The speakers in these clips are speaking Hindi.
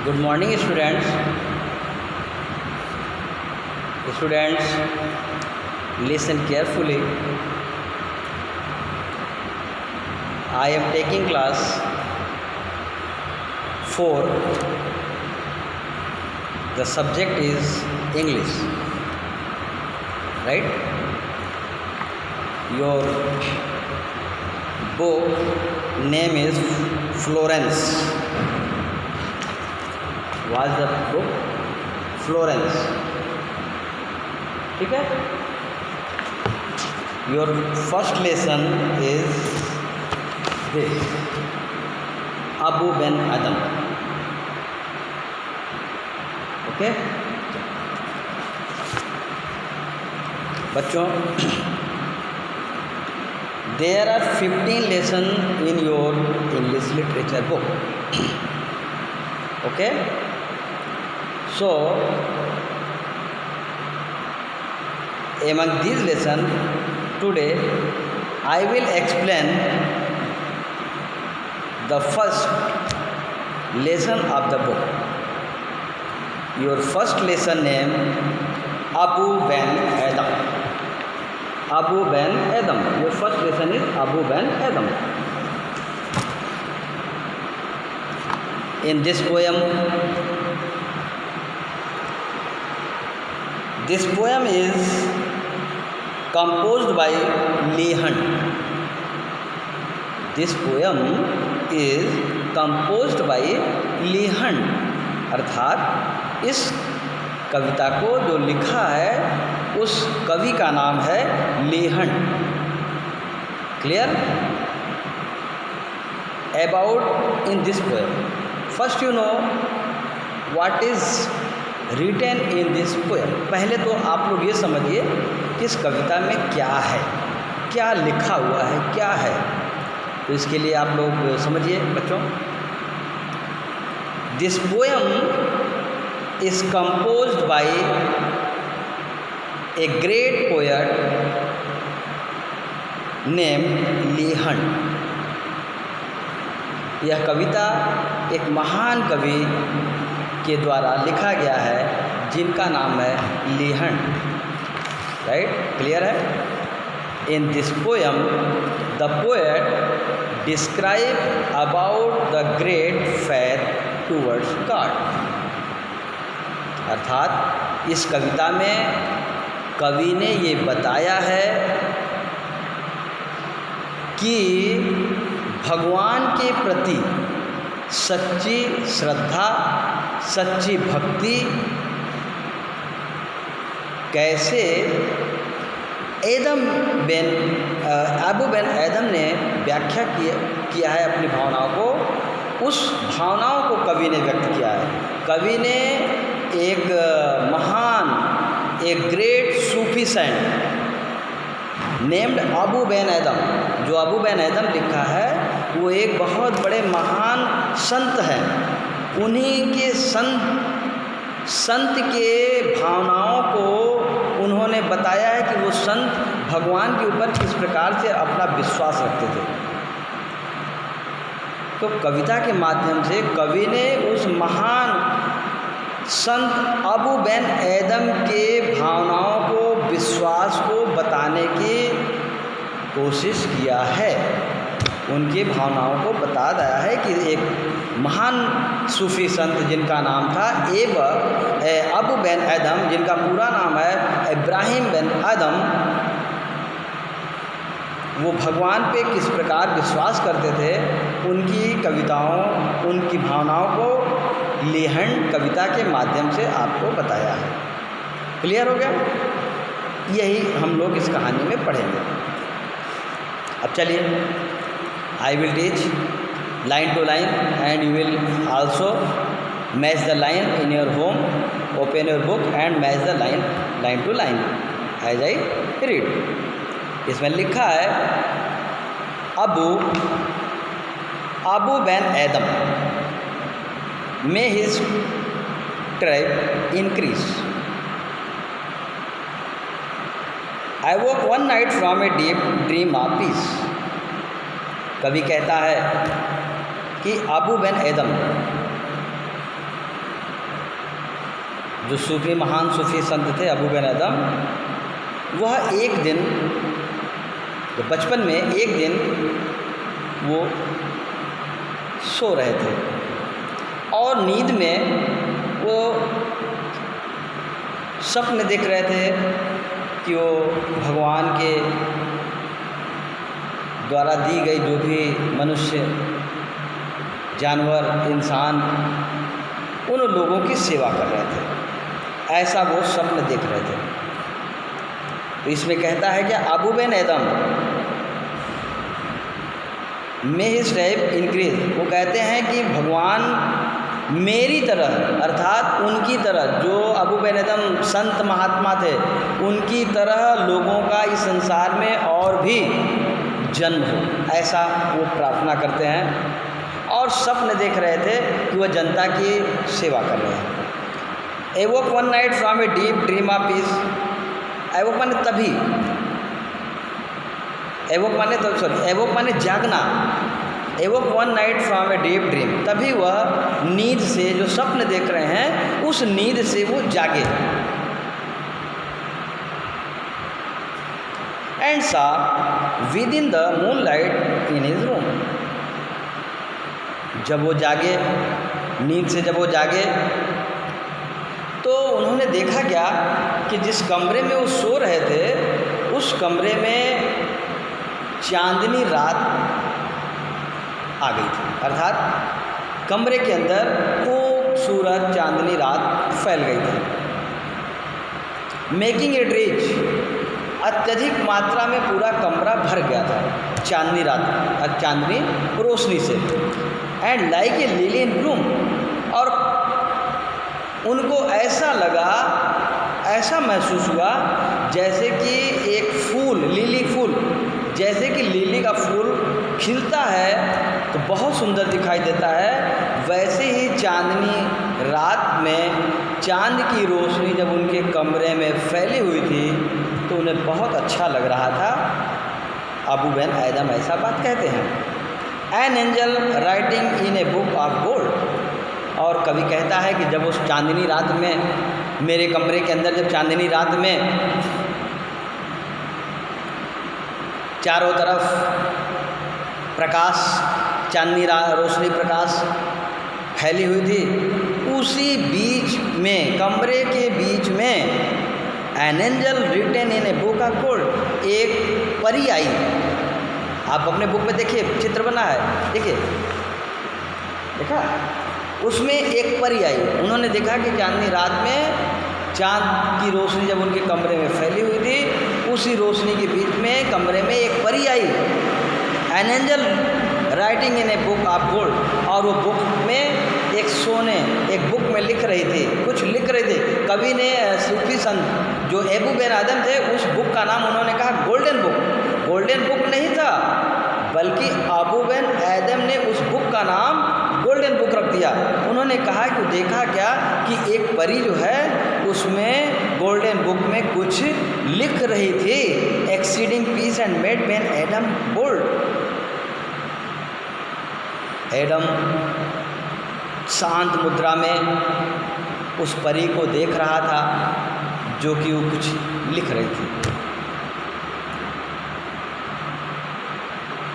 Good morning, students. Students, listen carefully. I am taking class 4. The subject is English. Right? Your book name is Florence. What's the book? Florence. ठीक है? Your first lesson is this. Abu Ben Adam. Okay? बच्चों, there are 15 lessons in your English literature book. Okay? So, among these lessons, today I will explain the first lesson of the book. Your first lesson name Abu Ben Adam. Abu Ben Adam. Your first lesson is Abu Ben Adam. In this poem is composed by Leigh Hunt. This poem is composed by Leigh Hunt. अर्थात इस कविता को जो लिखा है उस कवि का नाम है Leigh Hunt. Clear? About in this poem, first you know what is written in this poem. पहले तो आप लोग ये समझिए कि इस कविता में क्या है, क्या लिखा हुआ है, क्या है. तो इसके लिए आप लोग समझिए बच्चों. This poem is composed by a great poet named Leigh Hunt. यह कविता एक महान कवि के द्वारा लिखा गया है जिनका नाम है ली हंट. राइट? क्लियर है? In this poem the poet describe about the great faith towards God. अर्थात इस कविता में कवि ने ये बताया है कि भगवान के प्रति सच्ची श्रद्धा, सच्ची भक्ति कैसे अबू बेन एदम ने व्याख्या किया है अपनी भावनाओं को. उस भावनाओं को कवि ने व्यक्त किया है. कवि ने एक महान, एक great Sufi saint named Abu Ben एदम, जो अबू बेन एदम लिखा है वो एक बहुत बड़े महान संत हैं. उन्हीं के संत के भावनाओं को उन्होंने बताया है कि वो संत भगवान के ऊपर किस प्रकार से अपना विश्वास रखते थे. तो कविता के माध्यम से कवि ने उस महान संत अबू बेन एदम के भावनाओं को, विश्वास को बताने की कोशिश किया है. उनकी भावनाओं को बता दिया है कि एक महान सूफी संत जिनका नाम था अबू बेन एदम, जिनका पूरा नाम है इब्राहिम बेन एदम, वो भगवान पे किस प्रकार विश्वास करते थे. उनकी कविताओं, उनकी भावनाओं को ली हंट कविता के माध्यम से आपको बताया है. क्लियर हो गया? यही हम लोग इस कहानी में पढ़ेंगे. अब चलिए, I will teach line to line and you will also match the line in your home. Open your book and match the line to line as I read. इसमें लिखा है अबू बेन एदम may his tribe increase. I woke one night from a deep dream of peace. कवि कहता है कि अबू बेन एदम जो सूफी महान सूफी संत थे अबू बिन अदम, वह एक दिन, जो बचपन में एक दिन वो सो रहे थे और नींद में वो सपने देख रहे थे कि वो भगवान के द्वारा दी गई जो भी मनुष्य, जानवर, इंसान, उन लोगों की सेवा कर रहे थे, ऐसा वो स्वप्न देख रहे थे। तो इसमें कहता है कि अबू बिन अदम में हिज टाइप इंक्रीज, वो कहते हैं कि भगवान मेरी तरह, अर्थात उनकी तरह, जो अबू बिन अदम संत महात्मा थे, उनकी तरह लोगों का इस संसार में और भी जन्म हो, ऐसा वो प्रार्थना करते हैं। और स्वप्न देख रहे थे कि वह जनता की सेवा कर रहे हैं। Evoke one night from a deep dream of peace, evoke माने तभी, एवोक माने तो सॉरी एवोक माने जागना, evoke one night from a deep dream, तभी वह नींद से, जो स्वप्न देख रहे हैं उस नींद से वो जागे। एंड सा with in the moon light in his room, जब वो जागे, नींद से जब वो जागे तो उन्होंने देखा क्या कि जिस कमरे में वो सो रहे थे उस कमरे में चांदनी रात आ गई थी, अर्थात कमरे के अंदर खूबसूरत चांदनी रात फैल गई थी। मेकिंग इट रिच, अत्यधिक मात्रा में पूरा कमरा भर गया था चांदनी रात, चांदनी रोशनी से। And like a lily in Bloom, और उनको ऐसा लगा, ऐसा महसूस हुआ जैसे कि एक फूल, लिली फूल, जैसे कि लिली का फूल खिलता है तो बहुत सुंदर दिखाई देता है, वैसे ही चांदनी रात में चांद की रोशनी जब उनके कमरे में फैली हुई थी तो उन्हें बहुत अच्छा लग रहा था। अबू बिन अदम ऐसा बात कहते हैं। N angel writing in a book of gold, और कवि कहता है कि जब उस चांदनी रात में, मेरे कमरे के अंदर जब चांदनी रात में चारों तरफ प्रकाश, चांदनी रोशनी प्रकाश फैली हुई थी, उसी बीच में, कमरे के बीच में an angel written in a book of gold, एक परी आई। आप अपने बुक में देखिए, चित्र बना है, देखिए, देखा, उसमें एक परी आई। उन्होंने देखा कि चांदनी रात में चांद की रोशनी जब उनके कमरे में फैली हुई थी, उसी रोशनी के बीच में कमरे में एक परी आई। An angel writing in a book of gold, और वो बुक में एक सोने, एक बुक में लिख रही थी, कुछ लिख रहे थे। कवि ने, सूफी संत जो अबू बिन अदम थे, उस बुक का नाम उन्होंने कहा गोल्डन बुक। गोल्डन बुक नहीं था, बल्कि अबू बिन अदम ने उस बुक का नाम गोल्डन बुक रख दिया। उन्होंने कहा कि देखा क्या कि एक परी जो है उसमें गोल्डन बुक में कुछ लिख रही थी, exceeding peace and made Ben Adhem bold. Adhem शांत मुद्रा में उस परी को देख रहा था जो कि वो कुछ लिख रही थी।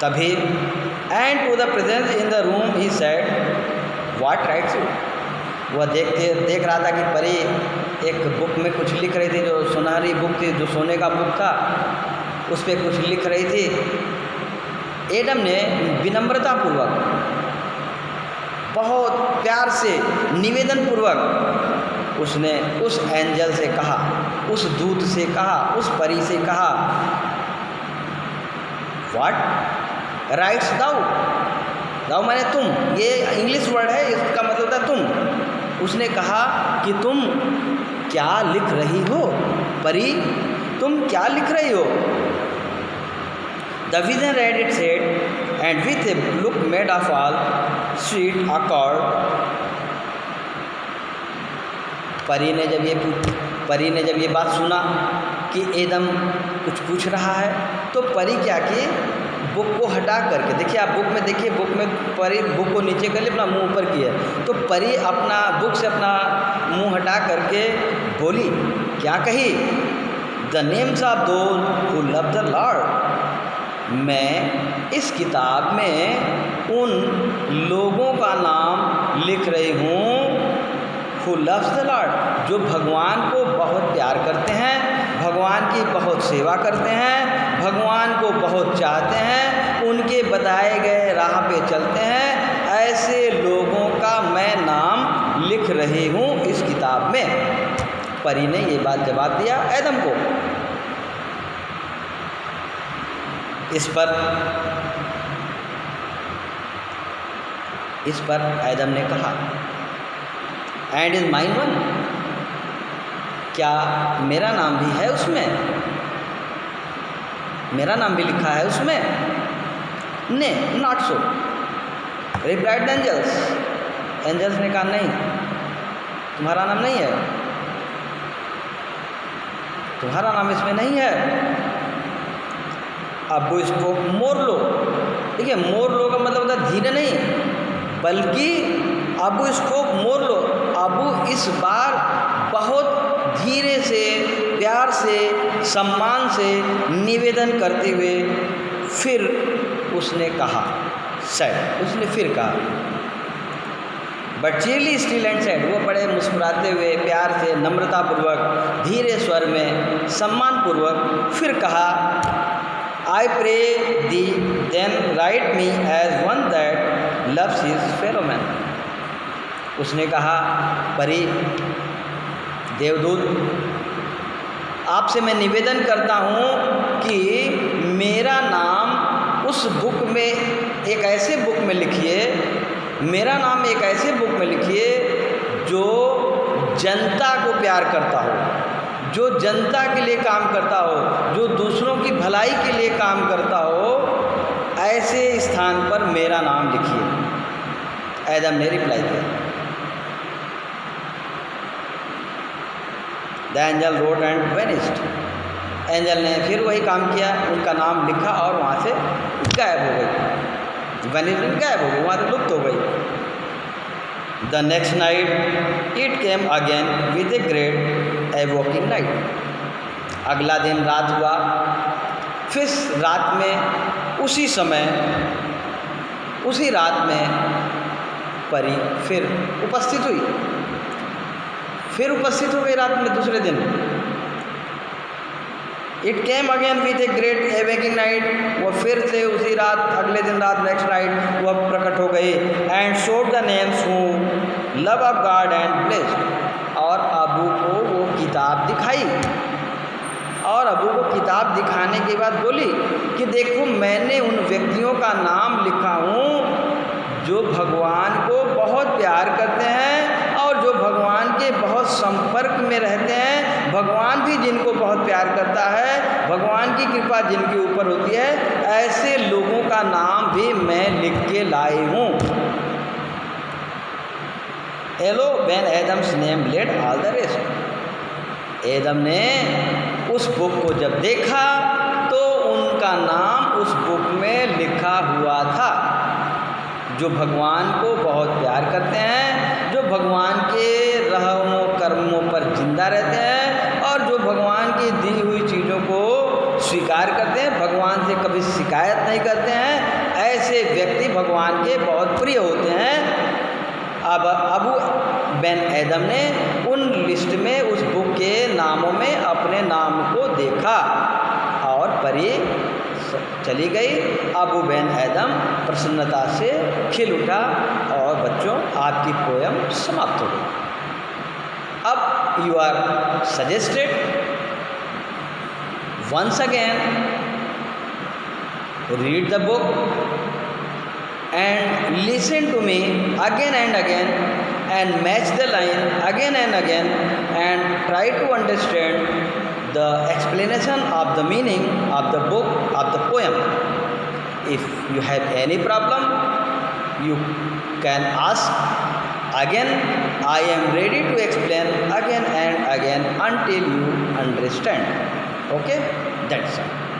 तभी and to the presence in the room he said what writes you, वह देख रहा था कि परी एक बुक में कुछ लिख रही थी, जो सुनहरी बुक थी, जो सोने का बुक था, उस पर कुछ लिख रही थी। एडम ने विनम्रतापूर्वक, बहुत प्यार से, निवेदन पूर्वक उसने उस एंजल से कहा, उस दूत से कहा, उस परी से कहा, व्हाट राइट्स दाउ, दाउ माने तुम, ये इंग्लिश वर्ड है, इसका मतलब है तुम। उसने कहा कि तुम क्या लिख रही हो परी, तुम क्या लिख रही हो। The vision read it said and with A look made of all sweet accord, परी ने जब ये बात सुना कि एदम कुछ पूछ रहा है, तो परी क्या की, बुक को हटा करके, देखिए आप बुक में देखिए, बुक में परी बुक को नीचे कर ले, अपना मुंह ऊपर किया, तो परी अपना बुक से अपना मुंह हटा करके बोली, क्या कही? The names of those who love the Lord. मैं इस किताब में उन लोगों का नाम लिख रही हूँ हु लव्स द लॉर्ड, जो भगवान को बहुत प्यार करते हैं, भगवान की बहुत सेवा करते हैं, भगवान को बहुत चाहते हैं, उनके बताए गए राह पे चलते हैं। ऐसे लोगों का मैं नाम लिख रही हूँ इस किताब में। परी ने ये बात जवाब दिया एडम को। इस पर एडम ने कहा, एंड इज माइन वन, क्या मेरा नाम भी है उसमें? मेरा नाम भी लिखा है उसमें? Nay not so, replied angels. Angels ने कहा, नहीं, तुम्हारा नाम नहीं है, तुम्हारा नाम इसमें नहीं है। अब इसको मोर लो। देखिए, मोर लो का मतलब होता है धीरे नहीं, बल्कि अब इसको मोर लो। अब इस बार बहुत धीरे से, प्यार से, सम्मान से निवेदन करते हुए फिर उसने कहा, सेड, उसने फिर कहा, बट चीयरली स्टिल एंड सेड, वो बड़े मुस्कुराते हुए, प्यार से, नम्रतापूर्वक, धीरे स्वर में, सम्मानपूर्वक फिर कहा, I pray thee then write me as one that loves his fellow man. उसने कहा, परी, देवदूत, आपसे मैं निवेदन करता हूँ कि मेरा नाम उस बुक में, एक ऐसे बुक में लिखिए, मेरा नाम एक ऐसे बुक में लिखिए जो जनता को प्यार करता हो, जो जनता के लिए काम करता हो, जो दूसरों की भलाई के लिए काम करता हो, ऐसे स्थान पर मेरा नाम लिखिए। एडम ने रिप्लाई दिया। The angel wrote and vanished. Angel ने फिर वही काम किया, उनका नाम लिखा और वहाँ से गायब हो गई। वेनिस्ड गायब हो गई, वहाँ से लुप्त हो गई। The next night it came again with a great evoking night. अगला दिन रात हुआ, फिर रात में उसी समय, उसी रात में परी फिर उपस्थित हुई, फिर उपस्थित हो गई रात में दूसरे दिन। It came again with a great awaking night, वह फिर से उसी रात, अगले दिन रात, नेक्स्ट नाइट वह प्रकट हो गई। And showed the names who love of God and blessed. और अबू को वो किताब दिखाई, और अबू को किताब दिखाने के बाद बोली कि देखो, मैंने उन व्यक्तियों का नाम लिखा हूँ जो भगवान को बहुत प्यार करते हैं और जो भगवान के बहुत संपर्क में रहते हैं। भगवान भी जिनको बहुत प्यार करता है, भगवान की कृपा जिनके ऊपर होती है, ऐसे लोगों का नाम भी मैं लिख के लाई हूँ। Lo Ben Adhem's name led all the rest. Adhem ने उस बुक को जब देखा तो उनका नाम उस बुक में लिखा हुआ था। जो भगवान को बहुत प्यार करते हैं, जो भगवान के रहमों कर्मों पर जिंदा रहते हैं और जो भगवान की दी हुई चीज़ों को स्वीकार करते हैं, भगवान से कभी शिकायत नहीं करते हैं, ऐसे व्यक्ति भगवान के बहुत प्रिय होते हैं। अब अबू बेन एडम ने उन लिस्ट में, उस बुक के नामों में अपने नाम को देखा और परी चली गई। अबू बेन एडम प्रसन्नता से खिल उठा और बच्चों, आपकी पोयम समाप्त हो गई। अब you are suggested once again read the book and listen to me again and again and match the line again and again and try to understand the explanation of the meaning of the book, of the poem. If you have any problem, you can ask again. I am ready to explain again and again until you understand. Okay, that's all.